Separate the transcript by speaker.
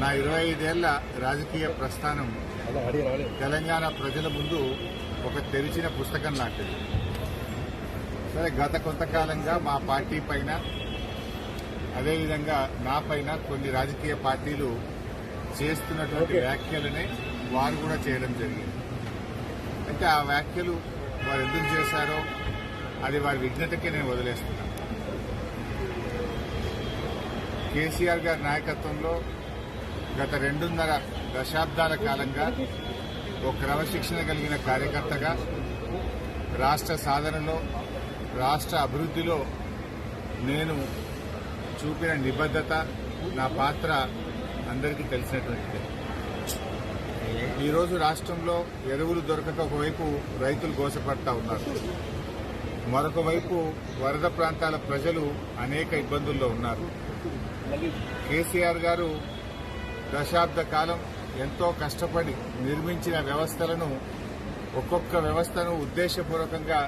Speaker 1: నా 25 ఏళ్ల రాజకీయ ప్రస్థానం తెలంగాణ ప్రజల ముందు ఒక తెరిచిన పుస్తకం లాంటిది. సరే, గత కొంతకాలంగా మా పార్టీ పైన, అదేవిధంగా నా పైన కొన్ని రాజకీయ పార్టీలు చేస్తున్నటువంటి వ్యాఖ్యలనే వారు కూడా చేయడం జరిగింది. అంటే ఆ వ్యాఖ్యలు వారు ఎందుకు చేశారో అది వారి విజ్ఞతకే నేను వదిలేస్తున్నాను. కేసీఆర్ గారి నాయకత్వంలో గత 2.5 దశాబ్దాల కాలంగా ఒక క్రమశిక్షణ కలిగిన కార్యకర్తగా రాష్ట్ర సాధనలో, రాష్ట్ర అభివృద్ధిలో నేను చూపిన నిబద్ధత, నా పాత్ర అందరికీ తెలిసినటువంటిదే. ఈరోజు రాష్ట్రంలో ఎరువులు దొరకక ఒకవైపు రైతులు గోసపడతా ఉన్నారు, మరొక వైపు వరద ప్రాంతాల ప్రజలు అనేక ఇబ్బందుల్లో ఉన్నారు. కేసీఆర్ గారు దశాబ్ద కాలం ఎంతో కష్టపడి నిర్మించిన వ్యవస్థలను, ఒక్కొక్క వ్యవస్థను ఉద్దేశపూర్వకంగా